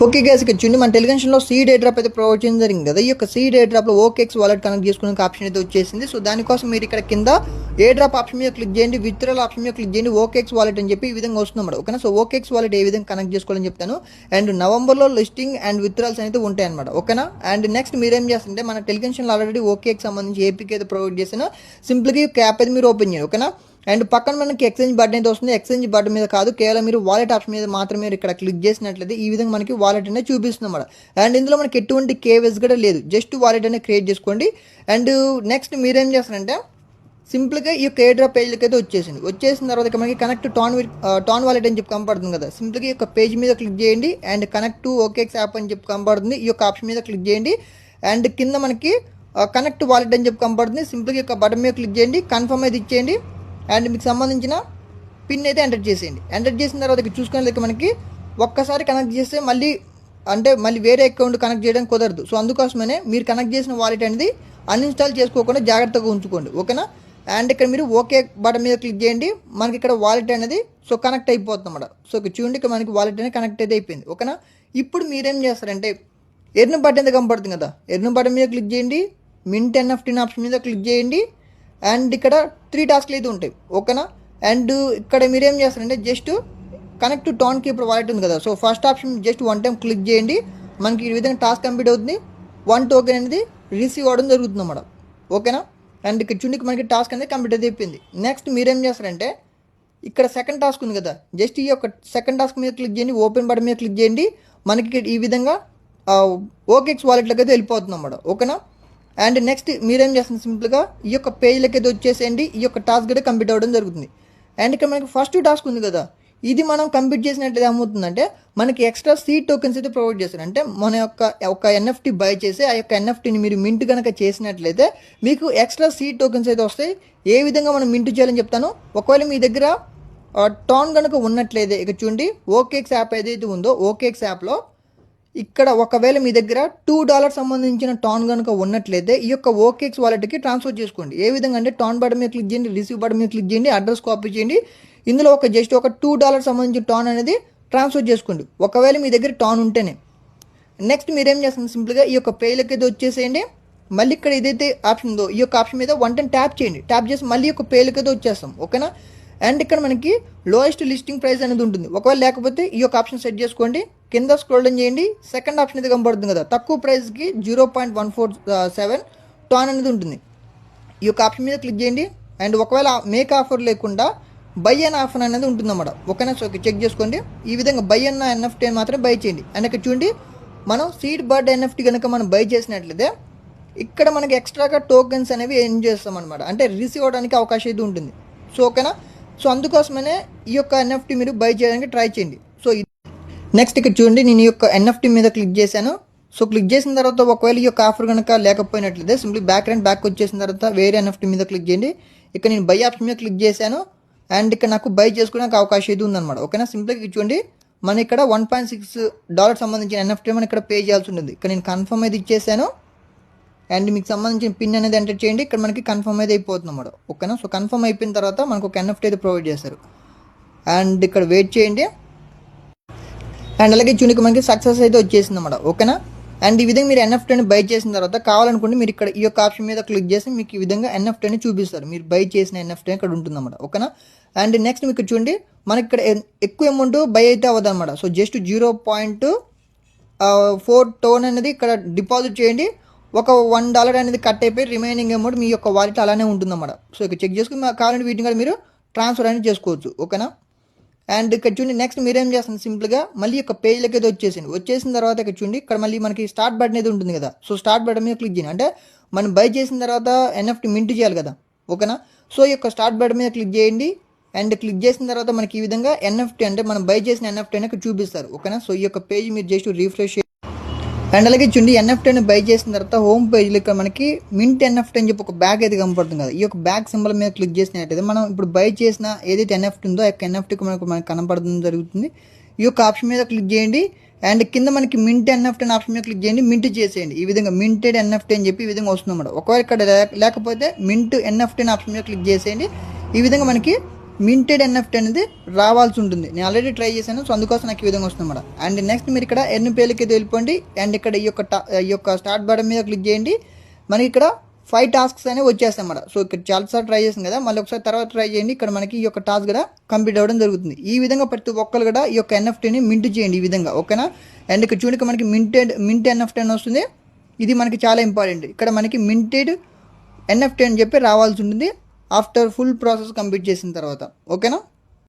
Okay guys, ఇక్కడ చూడండి మన టెలిగ్రామ్లో సీడ్ ఎయిర్ డ్రాప్ అయితే ప్రొవైడ్ చేయడం జరిగింది కదా. ఈ యొక్క సీడ్ ఎయిర్ డ్రాప్లో ఓకేఎక్స్ వాలెట్ కనెక్ట్ చేసుకునే ఆప్షన్ అయితే వచ్చేసింది. సో దానికోసం మీరు ఇక్కడ కింద ఎయిర్ డ్రాప్ ఆప్షన్ మీద క్లిక్ చేయండి, విత్డ్రాల్ ఆప్షన్ మీద క్లిక్ చేయండి, ఓకేఎక్స్ వాలెట్ అని చెప్పి ఈ విధంగా వస్తుంది. ఓకేనా. సో ఓకేఎక్స్ వాలెట్ ఏ విధంగా కనెక్ట్ చేసుకోవాలని చెప్తాను. అండ్ నవంబర్లో లిస్టింగ్ అండ్ విత్డ్రాల్స్ అయితే ఉంటాయి అనమాట. ఓకేనా. అండ్ నెక్స్ట్ మీరేం చేస్తుంటే మన టెలిగ్రామ్లో ఆల్రెడీ ఓకేఎక్స్ సంబంధించి ఏపీకి అయితే ప్రొవైడ్ చేసిన సింపుల్గా ఈ యాప్ అయితే మీరు ఓపెన్ చేయండి. ఓకేనా. అండ్ పక్కన మనకి ఎక్స్చేంజ్ బటన్ అయితే వస్తుంది. ఎక్స్చేంజ్ బటన్ మీద కాదు, కేవలం మీరు వాలెట్ ఆప్షన్ మీద మాత్రమే ఇక్కడ క్లిక్ చేసినట్లయితే ఈ విధంగా మనకి వాలెట్ అనేది చూపిస్తుంది అన్నమాట. అండ్ ఇందులో మనకి ఎటువంటి కేవైసీ కూడా లేదు, జస్ట్ వాలెట్ అనేది క్రియేట్ చేసుకోండి. అండ్ నెక్స్ట్ మీరేం చేస్తారంటే సింపుల్గా ఈ యొక్క ఎయిర్ డ్రాప్ పేజ్లకి అయితే వచ్చేసిన తర్వాత మనకి కనెక్ట్ టాన్ వాలెట్ అని చెప్పి కనపడుతుంది కదా. సింపుల్గా ఈ యొక్క పేజ్ మీద క్లిక్ చేయండి and connect to OKX app అని చెప్పి కనపడుతుంది. ఈ యొక్క ఆప్షన్ మీద క్లిక్ చేయండి అండ్ కింద మనకి కనెక్ట్ వాలెట్ అని చెప్పి కనపడుతుంది. సింపుల్గా ఈ యొక్క బటన్ మీద క్లిక్ చేయండి, కన్ఫర్మ్ అయితే ఇచ్చేయండి అండ్ మీకు సంబంధించిన పిన్ అయితే ఎంటర్ చేసేయండి. ఎంటర్ చేసిన తర్వాత చూసుకునేది మనకి ఒక్కసారి కనెక్ట్ చేస్తే మళ్ళీ వేరే అకౌంట్ కనెక్ట్ చేయడం కుదరదు. సో అందుకోసమనే మీరు కనెక్ట్ చేసిన వాలెట్ అనేది అన్ఇన్స్టాల్ చేసుకోకుండా జాగ్రత్తగా ఉంచుకోండి. ఓకేనా. అండ్ ఇక్కడ మీరు ఓకే బటన్ మీద క్లిక్ చేయండి, మనకి ఇక్కడ వాలెట్ అనేది సో కనెక్ట్ అయిపోతుంది అన్నమాట. సో ఇక్కడ చూడండి, ఇక్కడ మనకి వాలెట్ అనేది కనెక్ట్ అయితే అయిపోయింది. ఓకేనా. ఇప్పుడు మీరేం చేస్తారంటే ఎర్న్ బటన్ అయితే కనపడుతుంది కదా, ఎర్న్ బటన్ మీద క్లిక్ చేయండి, మింట్ NFT ఆప్షన్ మీద క్లిక్ చేయండి అండ్ ఇక్కడ 3 టాస్క్లు అయితే ఉంటాయి. ఓకేనా. అండ్ ఇక్కడ మీరేం చేస్తారంటే just connect to tan keeper wallet ఉంది కదా. So first option just 1 time click చేయండి, మనకి ఈ విధంగా టాస్క్ కంప్లీట్ అవుతుంది. 1 టోకెన్ అనేది రిసీవ్ అవ్వడం జరుగుతుంది అన్నమాట. ఓకేనా. అండ్ ఇక్కడ చూడండి మనకి టాస్క్ అనేది కంప్లీట్ అయితే అయిపోయింది. నెక్స్ట్ మీరేం చేస్తారంటే ఇక్కడ సెకండ్ టాస్క్ ఉంది కదా, జస్ట్ ఈ యొక్క సెకండ్ టాస్క్ మీద క్లిక్ చేయండి, ఓపెన్ బటన్ మీద క్లిక్ చేయండి, మనకి ఈ విధంగా ఓకేఎక్స్ వాలెట్లోకి అయితే వెళ్ళిపోతుంది అన్నమాట. ఓకేనా. అండ్ నెక్స్ట్ మీరేం చేస్తుంది సింపుల్గా ఈ యొక్క పేజ్లకి అయితే వచ్చేసేయండి, ఈ యొక్క టాస్క్ అయితే కంప్లీట్ అవ్వడం జరుగుతుంది. అండ్ ఇక్కడ మనకి ఫస్ట్ టాస్క్ ఉంది కదా, ఇది మనం కంప్లీట్ చేసినట్లయితే ఏమవుతుందంటే మనకి ఎక్స్ట్రా సీడ్ టోకెన్స్ అయితే ప్రొవైడ్ చేస్తారు. అంటే మన యొక్క NFT బై చేసి ఆ యొక్క NFTని మీరు మింట్ కనుక చేసినట్లయితే మీకు ఎక్స్ట్రా సీడ్ టోకెన్స్ అయితే వస్తాయి. ఏ విధంగా మనం మింట్ చేయాలని చెప్తాను. ఒకవేళ మీ దగ్గర టాన్ కనుక ఉన్నట్లయితే ఇక చూడండి ఓకేఎక్స్ యాప్ ఏదైతే ఉందో ఓకేఎక్స్ యాప్లో ఇక్కడ ఒకవేళ మీ దగ్గర $2 సంబంధించిన టాన్ కనుక ఉన్నట్లయితే ఈ యొక్క ఓకేఎక్స్ వాలెట్కి ట్రాన్స్ఫర్ చేసుకోండి. ఏ విధంగా అంటే టాన్ బటన్ మీద క్లిక్ చేయండి, రిసీవ్ బటన్ మీద క్లిక్ చేయండి, అడ్రస్ కాపీ చేయండి, ఇందులో జస్ట్ ఒక $2 సంబంధించిన టాన్ అనేది ట్రాన్స్ఫర్ చేసుకోండి ఒకవేళ మీ దగ్గర టాన్ ఉంటేనే. నెక్స్ట్ మీరేం చేస్తుంది సింపుల్గా ఈ యొక్క పేజ్లకి అయితే వచ్చేసేయండి, మళ్ళీ ఇక్కడ ఏదైతే ఆప్షన్ ఉందో ఈ యొక్క ఆప్షన్ మీద 1 టైం ట్యాప్ చేయండి, ట్యాప్ చేసి మళ్ళీ ఈ యొక్క పేజ్లకి అయితే వచ్చేస్తాం. ఓకేనా. అండ్ ఇక్కడ మనకి లోయెస్ట్ లిస్టింగ్ ప్రైస్ అనేది ఉంటుంది. ఒకవేళ లేకపోతే ఈ యొక్క ఆప్షన్ సెట్ చేసుకోండి, కింద స్క్రోల్ డౌన్ చేయండి, సెకండ్ ఆప్షన్ అయితే కనబడుతుంది కదా, తక్కువ ప్రైస్కి 0.147 టాన్ అనేది ఉంటుంది. ఈ యొక్క ఆప్షన్ మీద క్లిక్ చేయండి అండ్ ఒకవేళ మేక్ ఆఫర్ లేకుండా బై అన్ ఆఫర్ అనేది ఉంటుందన్నమాట. ఓకేనా. సో చెక్ చేసుకోండి, ఈ విధంగా బై అన్న NFT మాత్రమే బై చేయండి. అండ్ ఇక్కడ చూడండి మనం సీడ్ బర్డ్ NFT కనుక మనం బై చేసినట్లయితే ఇక్కడ మనకి ఎక్స్ట్రాగా టోకెన్స్ అనేవి ఎర్న్ చేస్తాం అనమాట, అంటే రిసీవ్ అవ్వడానికి అవకాశం అయితే ఉంటుంది. సో ఓకేనా. సో అందుకోసమనే ఈ యొక్క NFT మీరు బై చేయడానికి ట్రై చేయండి. సో నెక్స్ట్ ఇక్కడ చూడండి నేను ఈ యొక్క NFT మీద క్లిక్ చేశాను. సో క్లిక్ చేసిన తర్వాత ఒకవేళ ఈ యొక్క ఆఫర్ కనుక లేకపోయినట్లయితే సింప్లీ బ్యాక్ వచ్చేసిన తర్వాత వేరే NFT మీద క్లిక్ చేయండి. ఇక్కడ నేను బై ఆప్షన్ మీద క్లిక్ చేశాను అండ్ ఇక్కడ నాకు బై చేసుకోవడానికి అవకాశం అయితే ఉందన్నమాట. ఓకేనా. సింపుల్గా చూడండి మన ఇక్కడ $1.6 సంబంధించిన NFT మనం ఇక్కడ పే చేయాల్సి ఉంటుంది. ఇక్కడ నేను కన్ఫర్మ్ అయితే ఇచ్చేసాను అండ్ మీకు సంబంధించిన పిన్ అనేది ఎంటర్ చేయండి, ఇక్కడ మనకి కన్ఫర్మ్ అయితే అయిపోతుంది అన్నమాట. ఓకేనా. సో కన్ఫర్మ్ అయిపోయిన తర్వాత మనకు ఒక NFT అయితే ప్రొవైడ్ చేస్తారు అండ్ ఇక్కడ వెయిట్ చేయండి అండ్ అలాగే చూనికి మనకి సక్సెస్ అయితే వచ్చేసింది అన్నమాట. ఓకేనా. అండ్ ఈ విధంగా మీరు NFTని బై చేసిన తర్వాత కావాలనుకుంటే మీరు ఇక్కడ ఈ యొక్క ఆప్షన్ మీద క్లిక్ చేసి మీకు ఈ విధంగా NFTని చూపిస్తారు, మీరు బై చేసిన NFT ఇక్కడ ఉంటుందన్నమాట. ఓకేనా. అండ్ నెక్స్ట్ మీకు చూడండి మనకి ఇక్కడ ఎక్కువ అమౌంట్ బై అయితే అవ్వదు అనమాట. సో జస్ట్ 0.4 టోన్ అనేది ఇక్కడ డిపాజిట్ చేయండి, ఒక $1 అనేది కట్ అయిపోయి రిమైనింగ్ అమౌంట్ మీ యొక్క వాలెట్ అలానే ఉంటుందన్నమాట. సో ఇక్కడ చెక్ చేసుకుని కావాలంటే వీటిని కూడా మీరు ట్రాన్స్ఫర్ అనేది చేసుకోవచ్చు. ఓకేనా. అండ్ ఇక్కడ చూడండి నెక్స్ట్ మీరేం చేస్తుంది సింపుల్గా మళ్ళీ యొక్క పేజ్లకి అయితే వచ్చేసిన తర్వాత ఇక్కడ చూడండి ఇక్కడ మళ్ళీ మనకి స్టార్ట్ బటన్ అయితే ఉంటుంది కదా. సో స్టార్ట్ బటన్ మీద క్లిక్ చేయండి, అంటే మనం బై చేసిన తర్వాత NFT మింట్ చేయాలి కదా. ఓకేనా. సో ఈ యొక్క స్టార్ట్ బటన్ మీద క్లిక్ చేయండి అండ్ క్లిక్ చేసిన తర్వాత మనకి ఈ విధంగా NFT అంటే మనం బై చేసిన NFT అని ఇక్కడ చూపిస్తారు. ఓకేనా. సో ఈ యొక్క పేజ్ మీరు జస్ట్ రిఫ్రెష్ అండ్ అలాగే చూడండి NFTని బై చేసిన తర్వాత హోమ్ పేజ్లో ఇక్కడ మనకి మింట్ NFT అని చెప్పి ఒక బ్యాగ్ అయితే కనపడుతుంది కదా. ఈ యొక్క బ్యాగ్ సింబల్ మీద క్లిక్ చేసినట్టయితే మనం ఇప్పుడు బై చేసిన ఏదైతే NFT ఉందో ఆ యొక్క NFTకి మనకు కనపడడం జరుగుతుంది. ఈ యొక్క ఆప్షన్ మీద క్లిక్ చేయండి అండ్ కింద మనకి మింట్ NFT అని ఆప్షన్ మీద క్లిక్ చేయండి, మింట్ చేసేయండి. ఈ విధంగా మింటెడ్ NFT అని చెప్పి ఈ విధంగా వస్తుంది అన్నమాట. ఒకవేళ ఇక్కడ లేకపోతే మింట్ NFT అని ఆప్షన్ మీద క్లిక్ చేసేయండి, ఈ విధంగా మనకి మింటెడ్ ఎన్ఎఫ్టీ అనేది రావాల్సి ఉంటుంది. నేను ఆల్రెడీ ట్రై చేశాను, సో అందుకోసం నాకు ఈ విధంగా వస్తుంది అన్నమాట. అండ్ నెక్స్ట్ మీరు ఇక్కడ ఎర్న్ పేలకి వెళ్ళిపోండి. అండ్ ఇక్కడ ఈ యొక్క స్టార్ట్ బటన్ మీద క్లిక్ చేయండి. మనకి ఇక్కడ 5 టాస్క్స్ అనేవి వచ్చేస్తాయి అన్నమాట. సో ఇక్కడ చాలాసార్లు ట్రై చేసాం కదా, మళ్ళీ ఒకసారి తర్వాత ట్రై చేయండి. ఇక్కడ మనకి ఈ యొక్క టాస్క్ కూడా కంప్లీట్ అవ్వడం జరుగుతుంది. ఈ విధంగా ప్రతి ఒక్కరు కూడా ఈ యొక్క ఎన్ఎఫ్టీని మింట్ చేయండి ఈ విధంగా, ఓకేనా. అండ్ ఇక్కడ చూడక మనకి మింట్ ఎన్ఎఫ్టీ అని వస్తుంది. ఇది మనకి చాలా ఇంపార్టెంట్. ఇక్కడ మనకి మింటెడ్ ఎన్ఎఫ్టీ అని చెప్పి రావాల్సి ఉంటుంది ఆఫ్టర్ ఫుల్ ప్రాసెస్ కంప్లీట్ చేసిన తర్వాత, ఓకేనా.